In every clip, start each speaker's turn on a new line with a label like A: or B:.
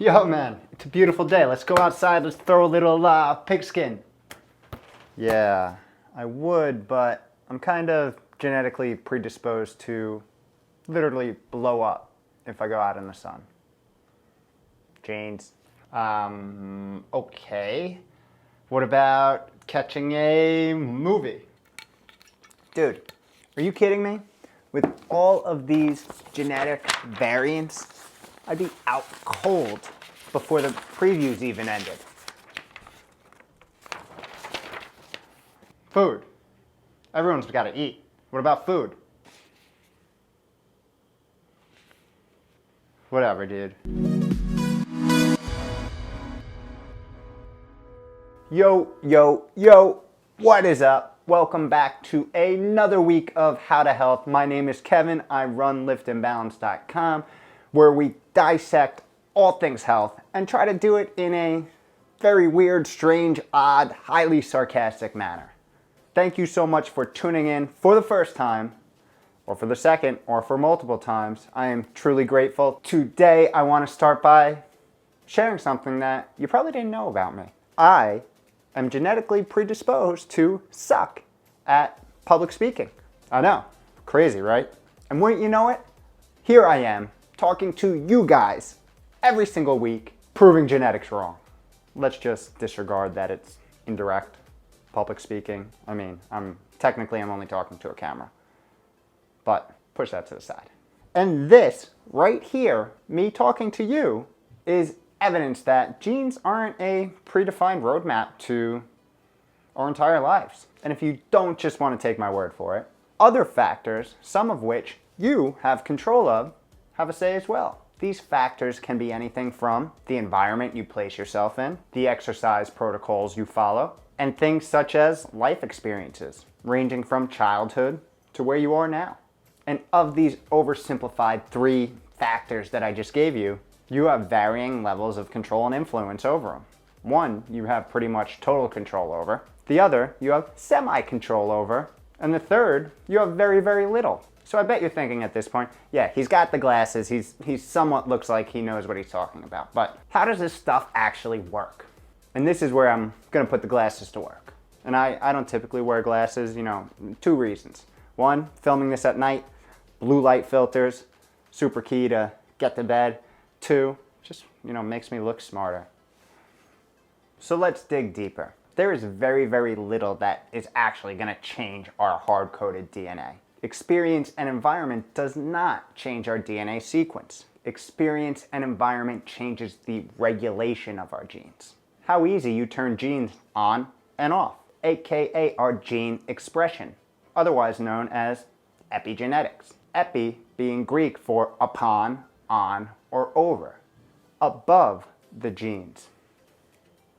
A: Yo, man, it's a beautiful day. Let's go outside. Let's throw a little pigskin. Yeah, I would, but I'm kind of genetically predisposed to literally blow up if I go out in the sun. Genes. Okay. What about catching a movie? Dude, are you kidding me? With all of these genetic variants, I'd be out cold before the previews even ended. Food. Everyone's got to eat. What about food? Whatever, dude. Yo, what is up? Welcome back to another week of How to Health. My name is Kevin. I run liftandbalance.com, where we dissect all things health and try to do it in a very weird, strange, odd, highly sarcastic manner. Thank you so much for tuning in for the first time, or for the second, or for multiple times. I am truly grateful. Today, I want to start by sharing something that you probably didn't know about me. I am genetically predisposed to suck at public speaking. I know, crazy, right? And wouldn't you know it? Here I am, talking to you guys every single week, proving genetics wrong. Let's just disregard that it's indirect public speaking. I mean, I'm only talking to a camera, but push that to the side. And this right here, me talking to you, is evidence that genes aren't a predefined roadmap to our entire lives. And if you don't just want to take my word for it, other factors, some of which you have control of, have a say as well. These factors can be anything from the environment you place yourself in, the exercise protocols you follow, and things such as life experiences, ranging from childhood to where you are now. And of these oversimplified 3 factors that I just gave you, you have varying levels of control and influence over them. One, you have pretty much total control over. The other, you have semi-control over. And the third, you have very, very little. So I bet you're thinking at this point, yeah, he's got the glasses, he somewhat looks like he knows what he's talking about. But how does this stuff actually work? And this is where I'm gonna put the glasses to work. And I don't typically wear glasses, 2 reasons. One, filming this at night, blue light filters, super key to get to bed. 2, just, makes me look smarter. So let's dig deeper. There is very, very little that is actually going to change our hard-coded DNA. Experience and environment does not change our DNA sequence. Experience and environment changes the regulation of our genes. How easy you turn genes on and off, aka our gene expression, otherwise known as epigenetics. Epi being Greek for upon, on, or over, above the genes.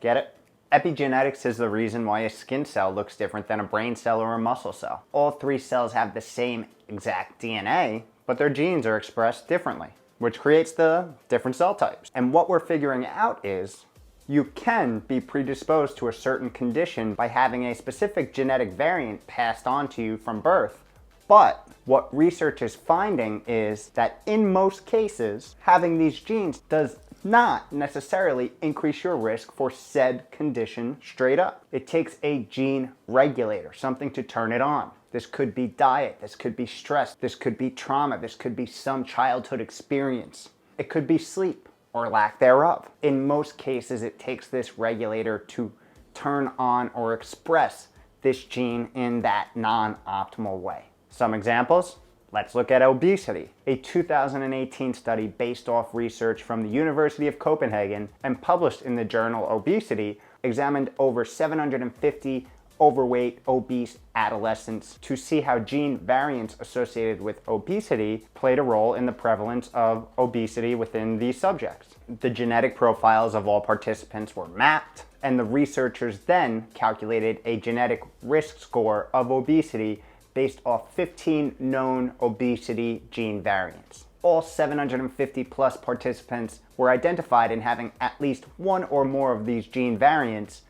A: Get it? Epigenetics is the reason why a skin cell looks different than a brain cell or a muscle cell. All 3 cells have the same exact DNA, but their genes are expressed differently, which creates the different cell types. And what we're figuring out is you can be predisposed to a certain condition by having a specific genetic variant passed on to you from birth. But what research is finding is that in most cases, having these genes does not necessarily increase your risk for said condition straight up. It takes a gene regulator, something to turn it on. This could be diet, this could be stress, this could be trauma, this could be some childhood experience. It could be sleep or lack thereof. In most cases, it takes this regulator to turn on or express this gene in that non-optimal way. Some examples, let's look at obesity. A 2018 study based off research from the University of Copenhagen and published in the journal Obesity examined over 750 overweight, obese adolescents to see how gene variants associated with obesity played a role in the prevalence of obesity within these subjects. The genetic profiles of all participants were mapped, and the researchers then calculated a genetic risk score of obesity based off 15 known obesity gene variants. All 750 plus participants were identified in having at least one or more of these gene variants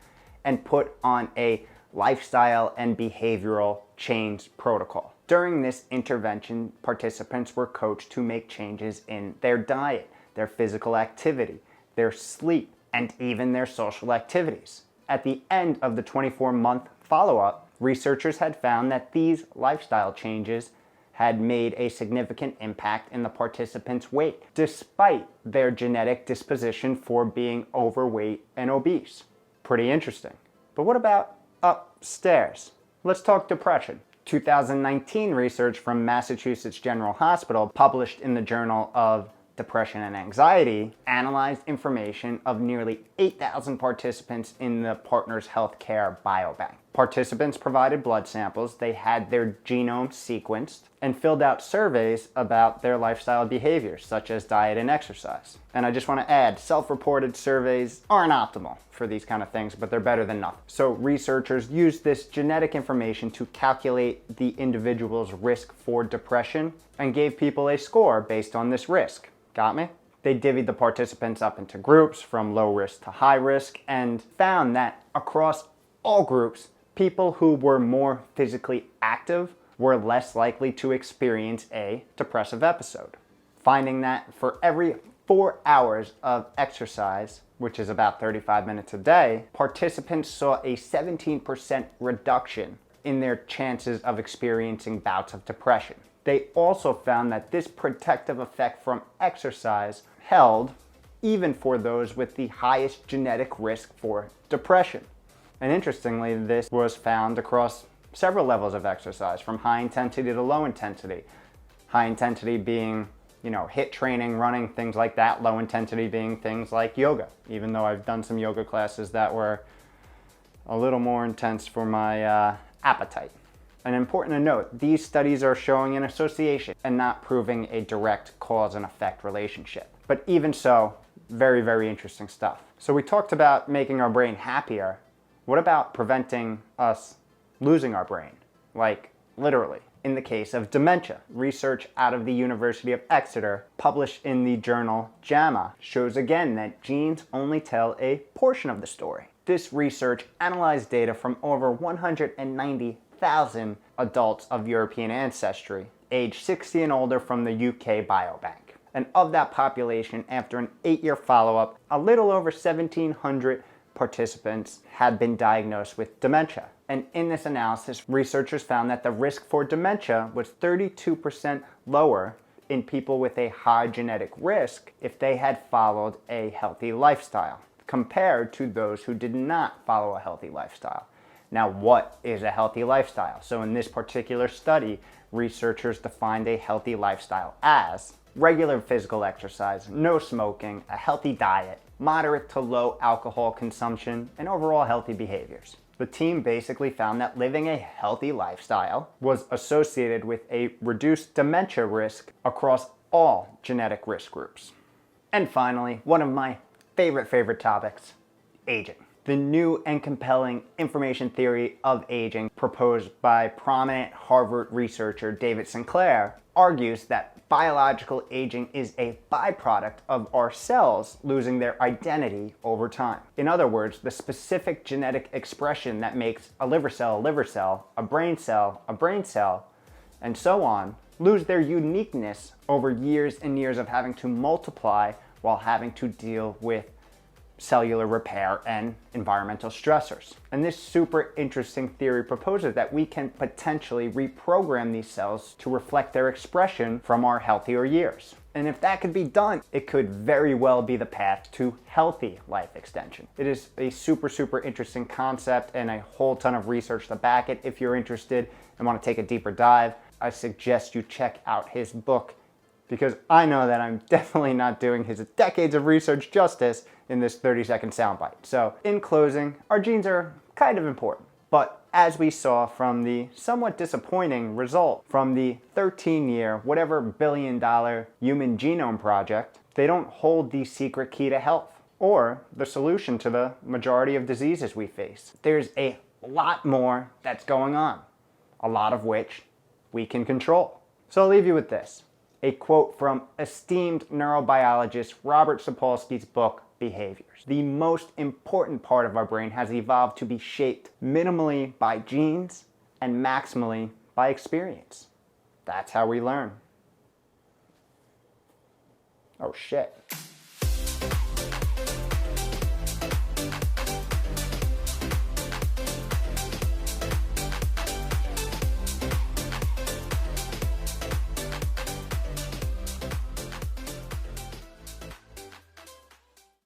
A: and put on a lifestyle and behavioral change protocol. During this intervention, participants were coached to make changes in their diet, their physical activity, their sleep, and even their social activities. At the end of the 24-month follow-up, researchers had found that these lifestyle changes had made a significant impact in the participants' weight, despite their genetic disposition for being overweight and obese. Pretty interesting. But what about upstairs? Let's talk depression. 2019 research from Massachusetts General Hospital, published in the Journal of Depression and Anxiety, analyzed information of nearly 8,000 participants in the Partners Healthcare Biobank. Participants provided blood samples, they had their genome sequenced, and filled out surveys about their lifestyle behaviors, such as diet and exercise. And I just want to add, self-reported surveys aren't optimal for these kind of things, but they're better than nothing. So researchers used this genetic information to calculate the individual's risk for depression and gave people a score based on this risk. Got me? They divvied the participants up into groups from low risk to high risk and found that across all groups, people who were more physically active were less likely to experience a depressive episode. Finding that for every 4 hours of exercise, which is about 35 minutes a day, participants saw a 17% reduction in their chances of experiencing bouts of depression. They also found that this protective effect from exercise held even for those with the highest genetic risk for depression. And interestingly, this was found across several levels of exercise, from high intensity to low intensity. High intensity being, HIIT training, running, things like that. Low intensity being things like yoga, even though I've done some yoga classes that were a little more intense for my appetite. And important to note, these studies are showing an association and not proving a direct cause and effect relationship. But even so, very, very interesting stuff. So we talked about making our brain happier. What about preventing us losing our brain? Like, literally. In the case of dementia, research out of the University of Exeter, published in the journal JAMA, shows again that genes only tell a portion of the story. This research analyzed data from over 190,000 adults of European ancestry, age 60 and older, from the UK Biobank. And of that population, after an 8-year follow-up, a little over 1,700 participants had been diagnosed with dementia. And in this analysis, researchers found that the risk for dementia was 32% lower in people with a high genetic risk if they had followed a healthy lifestyle, compared to those who did not follow a healthy lifestyle. Now, what is a healthy lifestyle? So in this particular study, researchers defined a healthy lifestyle as regular physical exercise, no smoking, a healthy diet, moderate to low alcohol consumption, and overall healthy behaviors. The team basically found that living a healthy lifestyle was associated with a reduced dementia risk across all genetic risk groups. And finally, one of my favorite topics, aging. The new and compelling information theory of aging, proposed by prominent Harvard researcher David Sinclair, argues that biological aging is a byproduct of our cells losing their identity over time. In other words, the specific genetic expression that makes a liver cell, a brain cell, and so on, lose their uniqueness over years and years of having to multiply while having to deal with cellular repair and environmental stressors. And this super interesting theory proposes that we can potentially reprogram these cells to reflect their expression from our healthier years. And if that could be done, it could very well be the path to healthy life extension. It is a super interesting concept and a whole ton of research to back it. If you're interested and want to take a deeper dive, I suggest you check out his book, because I know that I'm definitely not doing his decades of research justice in this 30-second soundbite. So in closing, our genes are kind of important. But as we saw from the somewhat disappointing result from the 13-year, whatever billion-dollar Human Genome Project, they don't hold the secret key to health or the solution to the majority of diseases we face. There's a lot more that's going on, a lot of which we can control. So I'll leave you with this. A quote from esteemed neurobiologist Robert Sapolsky's book, Behaviors. The most important part of our brain has evolved to be shaped minimally by genes and maximally by experience. That's how we learn. Oh shit.